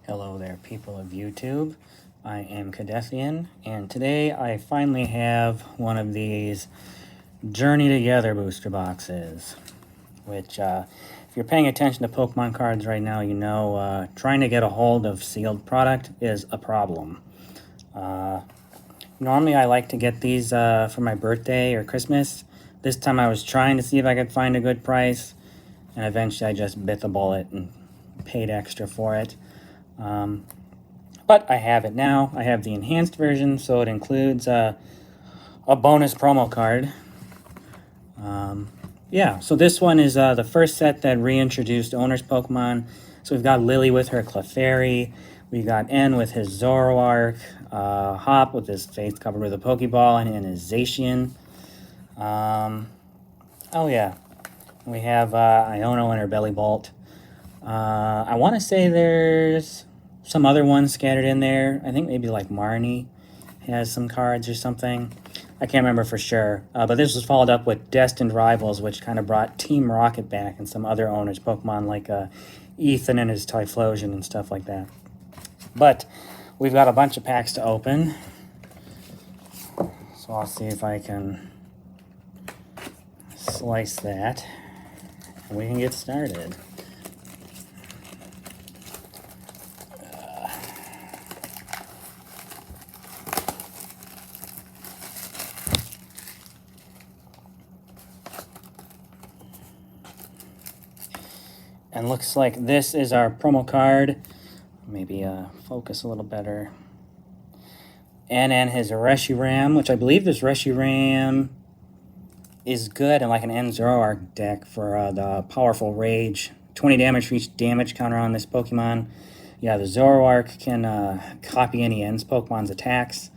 Hello there, people of YouTube. I am Cadethian, and today I finally have one of these Journey Together booster boxes, which, if you're paying attention to Pokemon cards right now, you know trying to get a hold of sealed product is a problem. Normally I like to get these for my birthday or Christmas. This time I was trying to see if I could find a good price, and eventually I just bit the bullet and paid extra for it. But I have it now. I have the enhanced version, so it includes a bonus promo card. Yeah, so this one is the first set that reintroduced Owner's Pokemon. So we've got Lily with her Clefairy. We got N with his Zoroark. Hop with his face covered with a Pokeball and his Zacian. Oh yeah, we have Iono and her Belly Bolt. I want to say there's some other ones scattered in there. I think maybe like Marnie has some cards or something. I can't remember for sure. But this was followed up with Destined Rivals, which kind of brought Team Rocket back and some other owners' Pokemon like Ethan and his Typhlosion and stuff like that. But we've got a bunch of packs to open. So I'll see if I can slice that. And we can get started. And looks like this is our promo card. Maybe focus a little better. And his Reshiram, which I believe this Reshiram is good in like an N-Zoroark deck for the powerful Rage. 20 damage for each damage counter on this Pokemon. Yeah, the Zoroark can copy any N's Pokemon's attacks.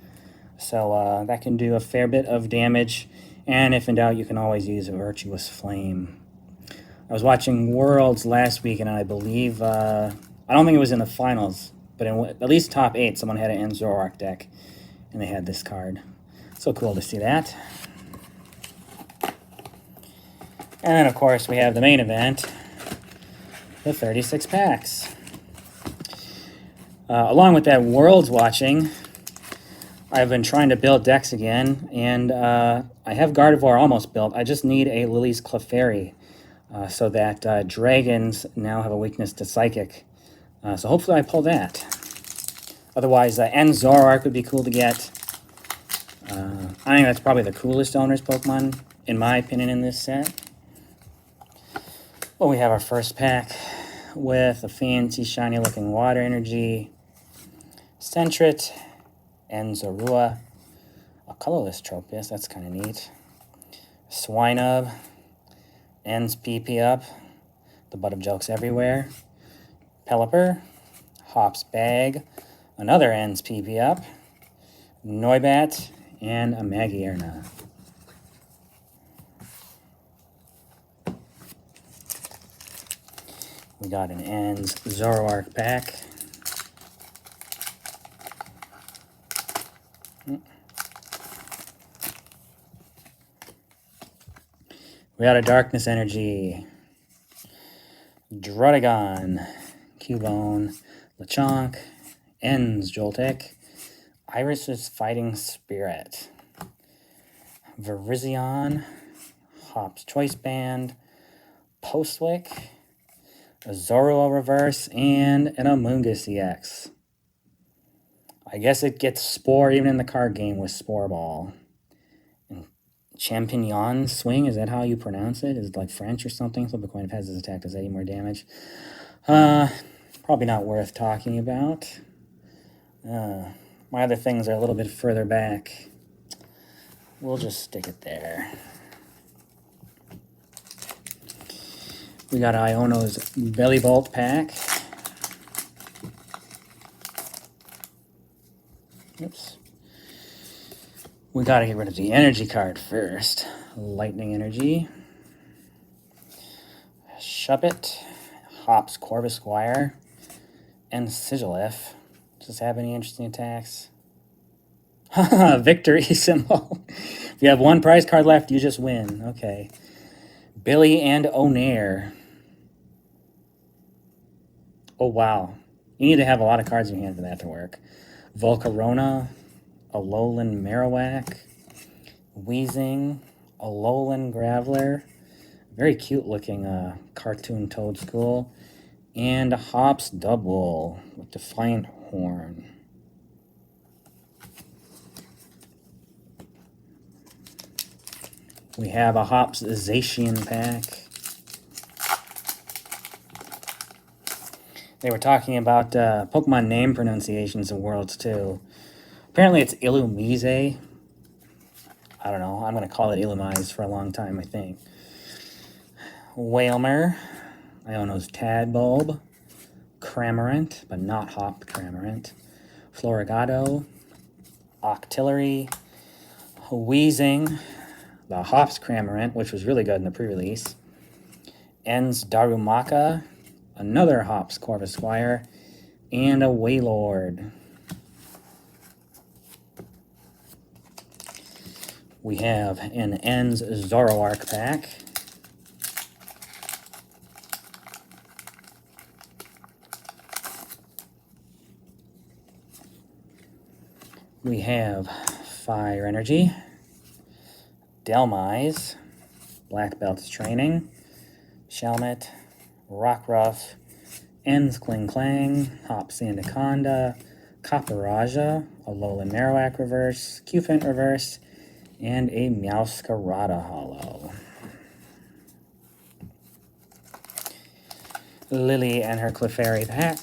So that can do a fair bit of damage. And if in doubt, you can always use a Virtuous Flame. I was watching Worlds last week, and I believe, I don't think it was in the finals, but in at least top 8, someone had an Zoroark deck, and they had this card. So cool to see that. And then, of course, we have the main event, the 36 packs. Along with that Worlds watching, I've been trying to build decks again, and I have Gardevoir almost built. I just need a Lily's Clefairy. So that dragons now have a weakness to Psychic. So hopefully I pull that. Otherwise, N-Zoroark would be cool to get. I think that's probably the coolest owner's Pokemon, in my opinion, in this set. Well, we have our first pack with a fancy, shiny-looking Water Energy, Sentret, and Zorua. A colorless Tropius, that's kind of neat. Swinub. N's PP up, the butt of jokes everywhere. Pelipper, Hop's Bag, another N's PP up, Noibat, and a Magearna. We got an N's Zoroark pack. We got a Darkness Energy, Druddigon, Cubone, Lechonk, N's Joltik, Iris's Fighting Spirit, Virizion, Hop's Choice Band, Postwick, a Zorua Reverse, and an Amoonguss EX. I guess it gets Spore even in the card game with Spore Ball. Champignon Swing, is that how you pronounce it? Is it like French or something? Flip-a-coin if has this attack does 80 more damage. Probably not worth talking about. My other things are a little bit further back. We'll just stick it there. We got Iono's Belly Bolt pack. Oops. We gotta get rid of the energy card first. Lightning Energy. Shuppet. Hop's Corvus Squire. And Sigilyph. Does this have any interesting attacks? Victory symbol. If you have one prize card left, you just win. Okay. Billy and Onair. Oh, wow. You need to have a lot of cards in your hand for that to work. Volcarona, Alolan Marowak, Weezing, Alolan Graveler, very cute looking cartoon Toadscool, and a Hops Double with Defiant Horn. We have a Hops Zacian pack. They were talking about Pokemon name pronunciations in Worlds too. Apparently it's Illumise. I don't know. I'm going to call it Illumise for a long time, I think. Wailmer. Iono's Tadbulb. Cramorant, but not Hop Cramorant. Florigado. Octillery. Weezing. The Hops Cramorant, which was really good in the pre-release. Ens Darumaka. Another Hops Corvusquire. And a Wailord. We have an Ens Zoroark pack. We have Fire Energy, Delmise, Black Belt's Training, Shelmet, Rockruff, Ens Kling Klang, Hops Anaconda, Copperajah, Alolan Marowak Reverse, Cufant Reverse, and a Meowscarada Holo. Lily and her Clefairy pack.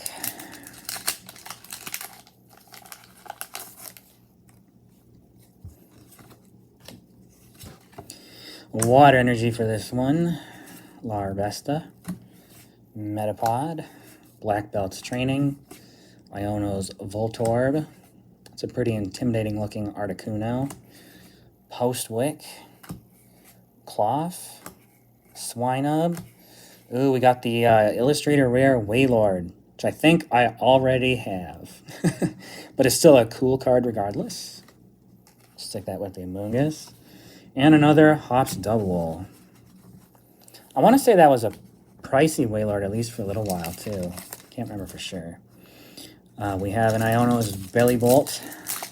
Water Energy for this one. Larvesta, Metapod, Black Belt's Training, Iono's Voltorb. It's a pretty intimidating looking Articuno. Postwick, Cloth, Swinub. Ooh, we got the Illustrator Rare Wailord, which I think I already have. But it's still a cool card regardless. Stick that with the Amoonguss. And another Hops Double. I want to say that was a pricey Wailord, at least for a little while, too. Can't remember for sure. We have an Iono's Belly Bolt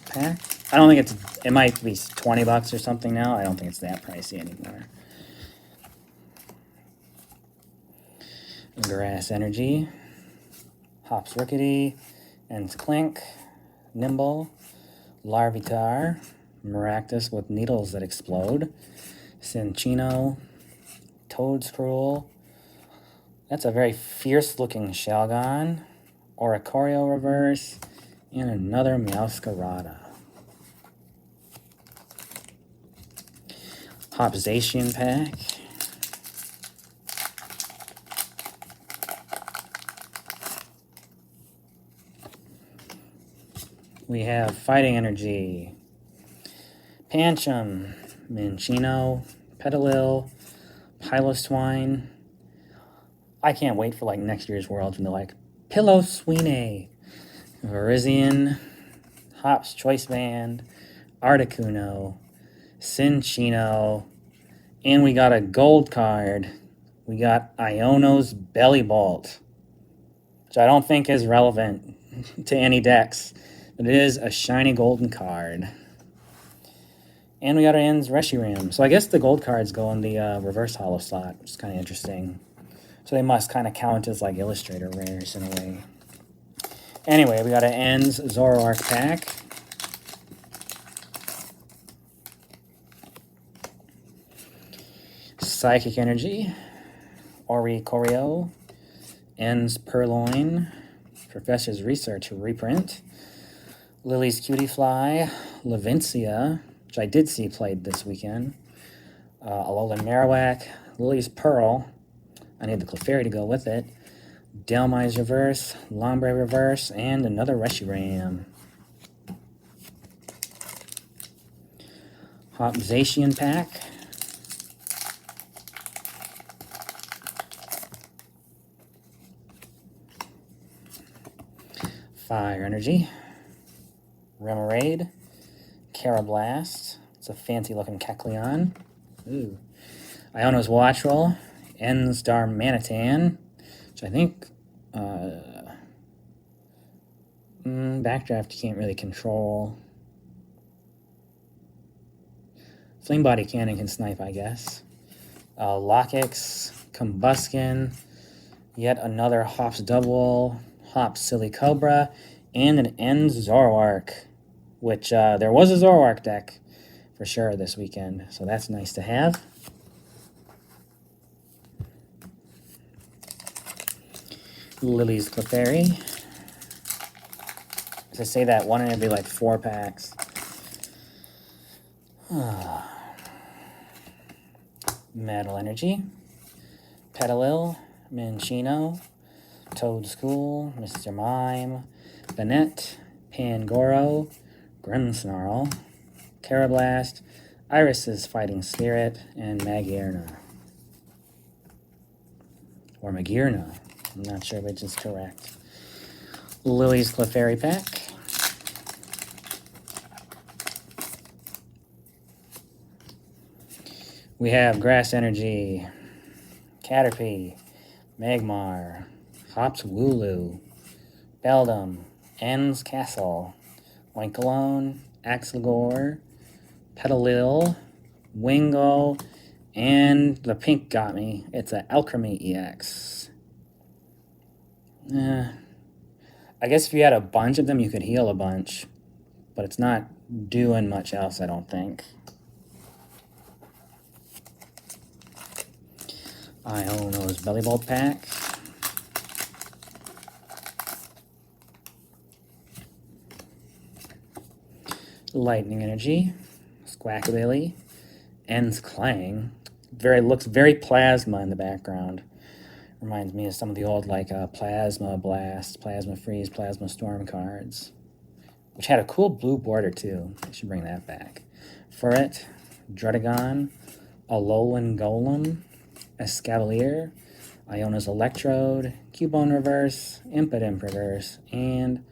pack. I don't think it might be 20 bucks or something now. I don't think it's that pricey anymore. Grass Energy, Hops Rickety, Ens Clink, Nimble, Larvitar, Maractus with Needles That Explode, Cinccino, Toadscruel. That's a very fierce looking Shelgon, Oricorio Reverse, and another Meowscarada. Hopzacian pack. We have Fighting Energy, Pancham, Minccino, Petalil, Piloswine. I can't wait for like next year's Worlds when they're like Piloswine, Virizion, Hops Choice Band, Articuno, Cinccino, and we got a gold card. We got Iono's Belly Bolt, which I don't think is relevant to any decks, but it is a shiny golden card. And we got our Ens Reshiram. So I guess the gold cards go in the reverse holo slot, which is kind of interesting. So they must kind of count as like Illustrator rares in a way. Anyway, we got an Ens Zoroark pack. Psychic Energy, Oricorio, Ens Purloin, Professor's Research reprint, Lily's Cutie Fly, Levincia, which I did see played this weekend, Alolan Marowak, Lily's Pearl, I need the Clefairy to go with it, Delmise Reverse, Lombre Reverse, and another Reshiram. Hopzacian pack. Fire Energy, Remoraid, Carablast. It's a fancy looking Kecleon. Ooh. Iono's Watchroll, Ens Darmanitan, which I think Backdraft you can't really control. Flame Body Cannon can snipe, I guess. Lockix, Combuskin, yet another Hops Double, Hops Silly Cobra, and an End Zoroark, which there was a Zoroark deck for sure this weekend, so that's nice to have. Lily's Clefairy. As I say that, one in every like 4 packs. Metal Energy, Petalil, Minchino, Toad School, Mr. Mime, Banette, Pangoro, Grimmsnarl, Carablast, Iris's Fighting Spirit, and Magierna. Or Magierna. I'm not sure which is correct. Lily's Clefairy pack. We have Grass Energy, Caterpie, Magmar, Hops Wooloo, Beldum, Ends Castle, Winkalone, Axelgore, Petalil, Wingo, and the pink got me. It's an Alchemy EX. I guess if you had a bunch of them, you could heal a bunch, but it's not doing much else, I don't think. Iono's Belly Bolt pack. Lightning Energy, Squawkabilly, Ends Clang. Looks very plasma in the background. Reminds me of some of the old like Plasma Blast, Plasma Freeze, Plasma Storm cards, which had a cool blue border too. I should bring that back. Furret, Drudagon, Alolan Golem, Escavalier, Iona's Electrode, Cubone Reverse, Impidimp Reverse, and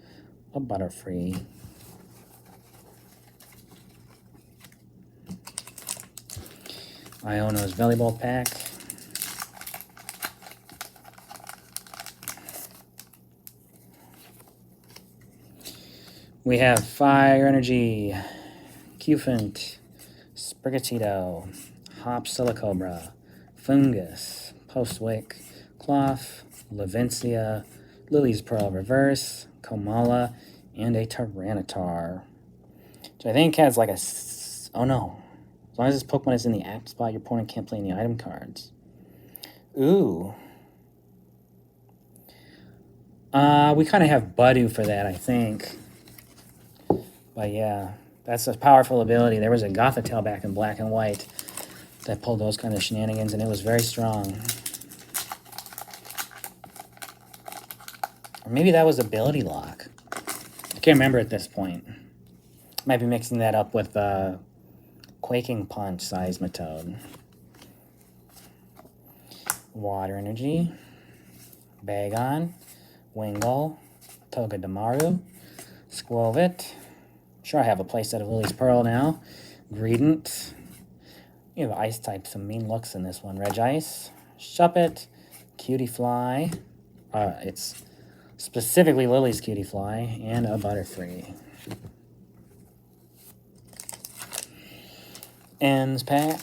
a Butterfree. Iono's Belly Bolt pack. We have Fire Energy, Cufant, Sprigatito, Hop Silicobra, Fungus, Postwick, Cloth, Levincia, Lily's Pearl Reverse, Komala, and a Tyranitar. So I think it has like a... Oh no. As long as this Pokemon is in the active spot, your opponent can't play any item cards. Ooh. We kind of have Budu for that, I think. But yeah, that's a powerful ability. There was a Gothitelle back in Black and White that pulled those kind of shenanigans, and it was very strong. Or maybe that was Ability Lock. I can't remember at this point. Might be mixing that up with Quaking Punch Seismitoad. Water Energy, Bagon, Wingull, Togedemaru, Squovit. Sure, I have a playset of Lily's Pearl now. Greedent. You have Ice type, some mean looks in this one. Regice, Shuppet, Cutiefly. It's specifically Lily's Cutiefly, and a Butterfree. Ends pack.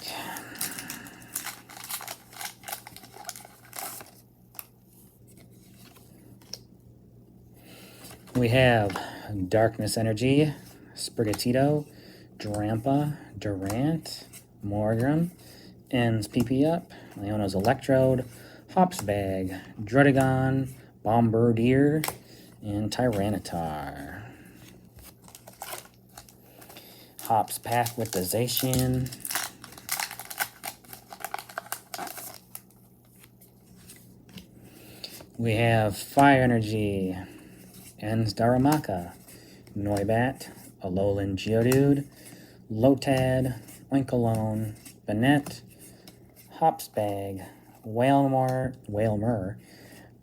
We have Darkness Energy, Sprigatito, Drampa, Durant, Morgrem, Ends PP Up, Iono's Electrode, Hops Bag, Drudagon, Bombardier, and Tyranitar. Hops pack with the Zacian. We have Fire Energy, Ends Darumaka, Noibat, Alolan Geodude, Lotad, Winkalone, Banette, Hopsbag, Whalmer,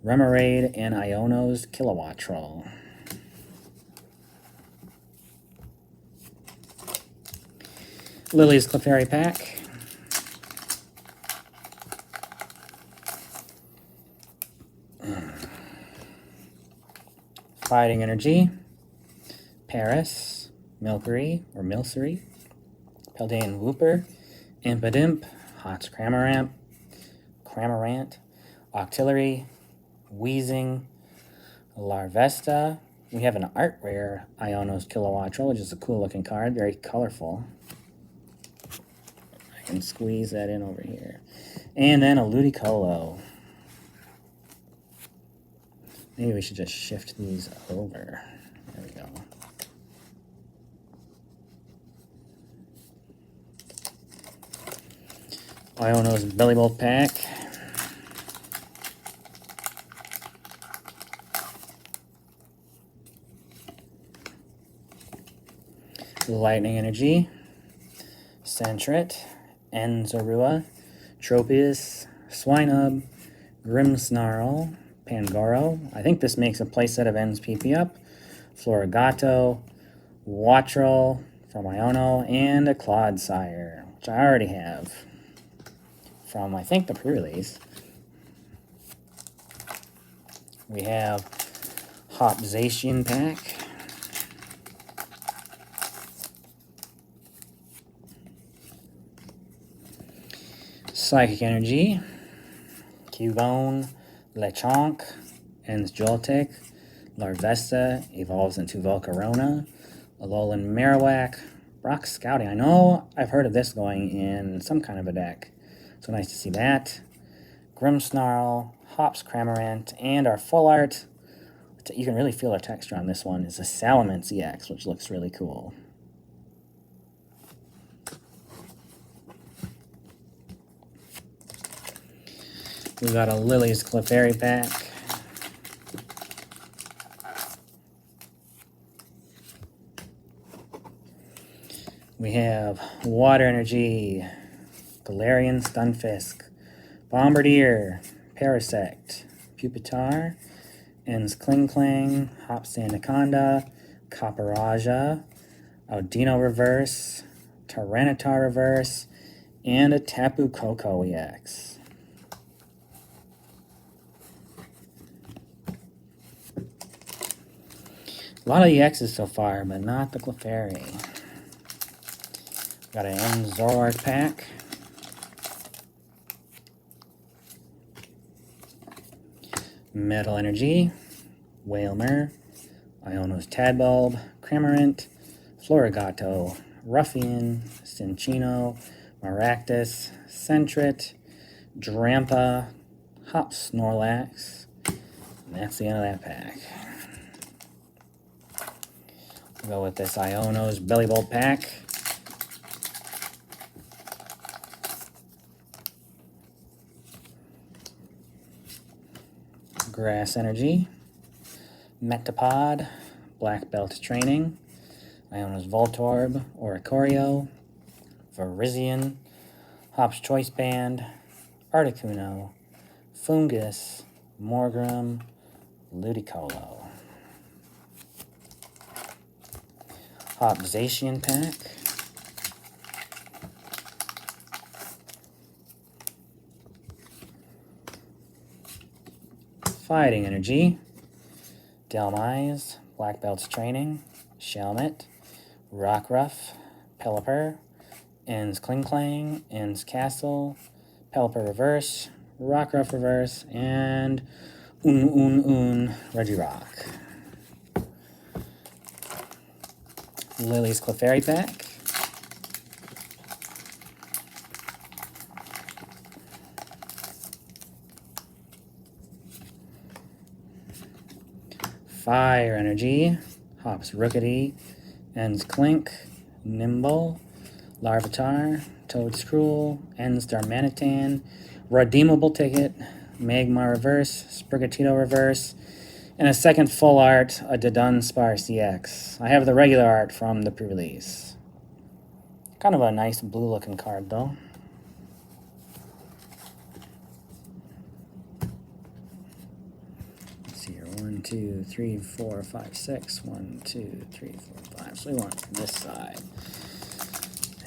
Remoraid, and Iono's Kilowattrol. Lily's Clefairy pack. Fighting Energy, Paris, Milkery, or Milcery, Peldean Whooper, Impidimp, Hots Cramorant, Octillery, Wheezing, Larvesta. We have an art rare Ionos Kilowattrel, which is a cool looking card, very colorful. I can squeeze that in over here. And then a Ludicolo. Maybe we should just shift these over. There we go. Ionos Belly Bolt pack. Lightning Energy, Sentret, Enzarua, Tropius, Swinub, Grimmsnarl, Pangoro. I think this makes a playset of Ends PP up. Florigato, Wattrel from Iono, and a Clodsire, which I already have from, I think, the pre-release. We have Hopzation pack. Psychic Energy, Cubone, Lechonk, Ends Joltik, Larvesta evolves into Volcarona, Alolan Marowak, Brock Scouting. I know I've heard of this going in some kind of a deck, so nice to see that. Grimmsnarl, Hops Cramorant, and our full art, you can really feel the texture on this one, is a Salamence EX, which looks really cool. We got a Lily's Clefairy pack. We have Water Energy, Galarian Stunfisk, Bombardier, Parasect, Pupitar, Ends Klinklang, Hops Anaconda, Capparaja, Audino Reverse, Tyranitar Reverse, and a Tapu Koko EX. A lot of EXs so far, but not the Clefairy. Got an End Zoroark pack. Metal Energy, Wailmer, Ionos Tadbulb, Cramorant, Florigato, Ruffian, Cinccino, Maractus, Sentret, Drampa, Hop Snorlax, and that's the end of that pack. We'll go with this Ionos Belly Bolt pack. Grass Energy, Metapod, Black Belt Training, Ionos Voltorb, Oricorio, Virizion, Hop's Choice Band, Articuno, Fungus, Morgrem, Ludicolo. Hopzation pack. Fighting Energy, Delmise, Black Belt's Training, Shelmet, Rockruff, Pelipper, Ends Klinklang, Ends Castle, Pelipper Reverse, Rockruff Reverse, and Regirock. Lily's Clefairy pack. Fire Energy, Hops Rookity, Ends Clink, Nimble, Larvitar, Toedscruel, Ends Darmanitan, Redeemable Ticket, Magmar Reverse, Sprigatito Reverse, and a second full art, a Dudunsparce CX. I have the regular art from the pre-release. Kind of a nice blue looking card though. Let's see here, 1, 2, 3, 4, 5, 6, 1, 2, 3, 4, 5. So we want this side.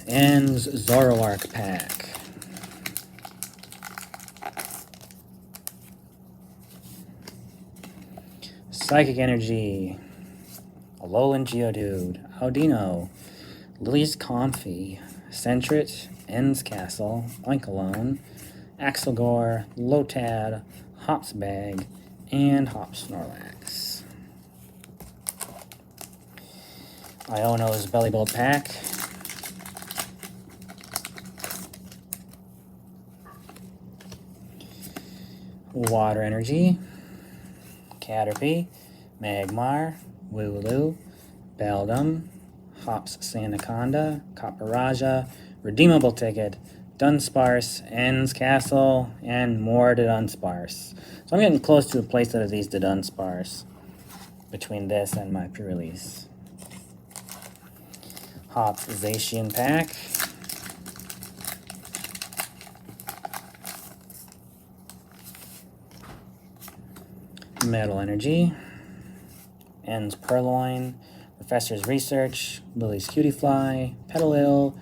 Ends Zoroark pack. Psychic Energy, Alolan Geodude, Audino, Lily's Comfy, Sentret, Ends Castle, Oinkologne, Axelgore, Lotad, Hops Bag, and Hop Snorlax. Iono's Belly Bolt Pack. Water Energy, Caterpie, Magmar, Wooloo, Beldum, Hops Sandaconda, Copperajah, Redeemable Ticket, Dunsparce, Ends Castle, and more to Dunsparce. So I'm getting close to a place out of these to Dunsparce between this and my pre-release. Hops Zacian Pack. Metal Energy, Ends Purloin, Professor's Research, Lily's Cutiefly, Petalil,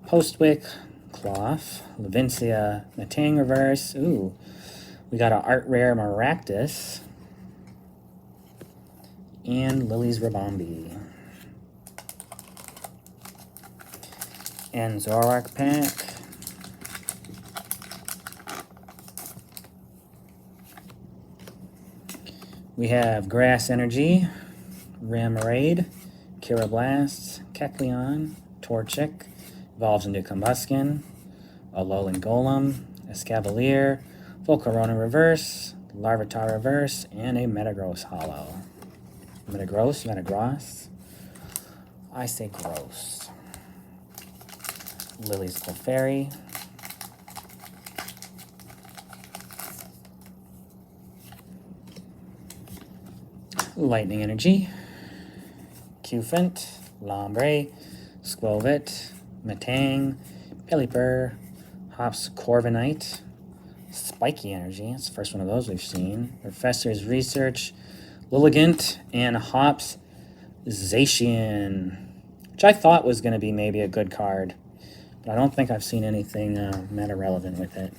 Postwick, Cloth, Levincia, Matang Reverse. Ooh, we got an Art Rare Maractus, and Lily's Rabombi. And Zoroark Pack. We have Grass Energy, Remoraid, Kirablast, Kecleon, Torchic, evolves into Combuskin, Alolan Golem, Escavalier, Volcarona Reverse, Larvitar Reverse, and a Metagross Hollow. Metagross? I say gross. Lily's Clefairy, Lightning Energy, Cufant, Lombre, Skwovet, Matang, Pelipper, Hops Corviknight, Spiky Energy, that's the first one of those we've seen, Professor's Research, Lilligant, and Hops Zacian, which I thought was going to be maybe a good card, but I don't think I've seen anything meta-relevant with it.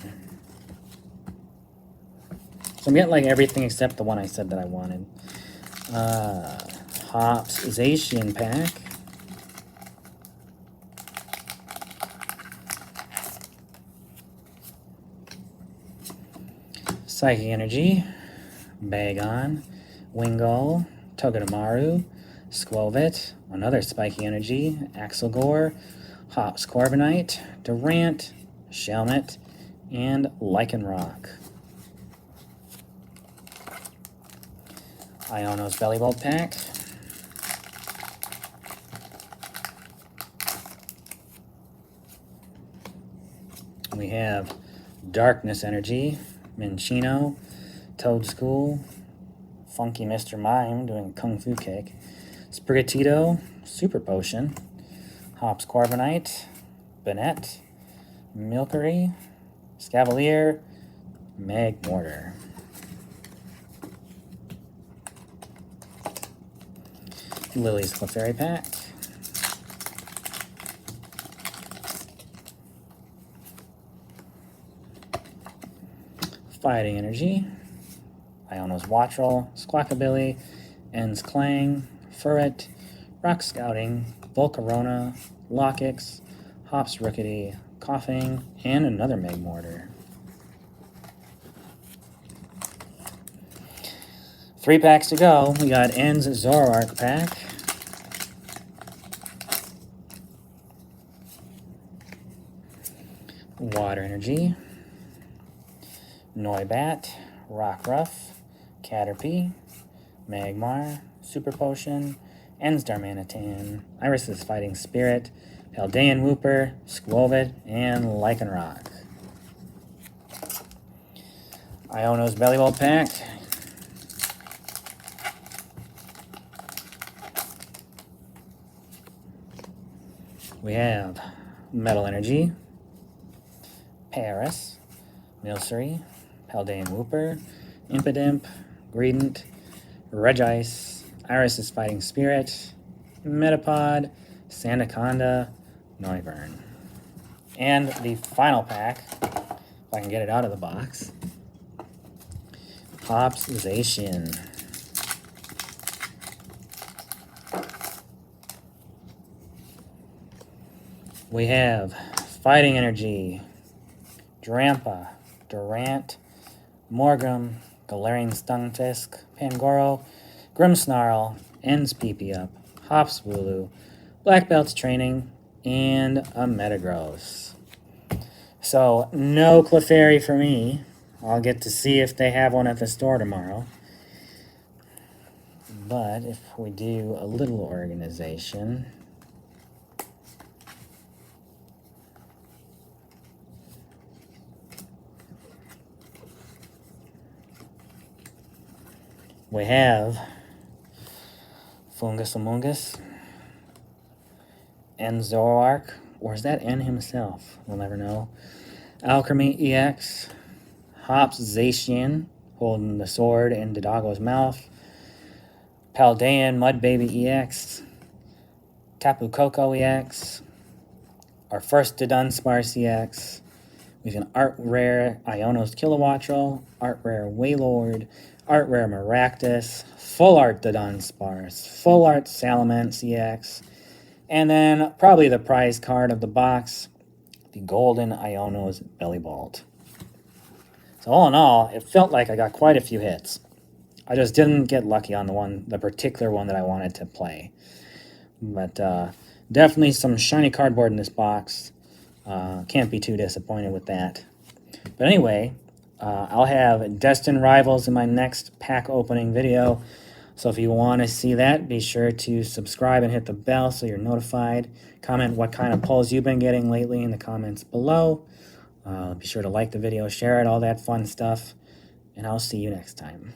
So I'm getting like everything except the one I said that I wanted. Hops Zacian Pack. Psychic Energy, Bagon, Wingull, Togedemaru, Skwovet, another Spiky Energy, Axelgore, Hops Corviknight, Durant, Shelmet, and Lycanroc. Iono's Belly Bolt Pack. We have Darkness Energy, Minccino, Toadschool, Funky Mr. Mime doing Kung Fu Kick, Sprigatito, Super Potion, Hops Corviknight, Banette, Milcery, Scavalier, Magmortar. Lily's Clefairy Pack. Fighting Energy, Iono's Wattrel, Squawkabilly, Ends Clang, Furret, Rock Scouting, Volcarona, Lockix, Hops Rookity, Coughing, and another Magmortar. 3 packs to go. We got Ends Zoroark Pack. Water Energy, Noibat, Rockruff, Caterpie, Magmar, Super Potion, Ends Darmanitan, Iris's Fighting Spirit, Paldean Wooper, Skwovet, and Lycanroc. Iono's Belly Bolt Pack. We have Metal Energy, Paris, Milcery, Paldean Wooper, Impidimp, Greedent, Regice, Iris's Fighting Spirit, Metapod, Sandaconda, Noivern. And the final pack, if I can get it out of the box, Hops Zacian. We have Fighting Energy, Drampa, Durant, Morgrim, Galarian Stunfisk, Pangoro, Grimmsnarl, Ends PP Up, Hops Wooloo, Black Belt's Training, and a Metagross. So, no Clefairy for me. I'll get to see if they have one at the store tomorrow. But if we do a little organization, we have Fungus Amoongus, N Zoroark, or is that N himself? We'll never know. Alchemy EX, Hops Zacian, holding the sword in Dodongo's mouth. Paldean Mudbaby EX, Tapu Koko EX, our first Dudunsparce EX. We have an Art Rare Iono's Kilowattrel, Art Rare Wailord, Art Rare Maractus, Full Art Dudunsparce, Full Art Salamence EX, and then probably the prize card of the box, the Golden Iono's Bellibolt. So all in all, it felt like I got quite a few hits. I just didn't get lucky on the particular one that I wanted to play. But definitely some shiny cardboard in this box. Can't be too disappointed with that. But anyway, I'll have Destined Rivals in my next pack opening video. So if you want to see that, be sure to subscribe and hit the bell so you're notified. Comment what kind of pulls you've been getting lately in the comments below. Be sure to like the video, share it, all that fun stuff. And I'll see you next time.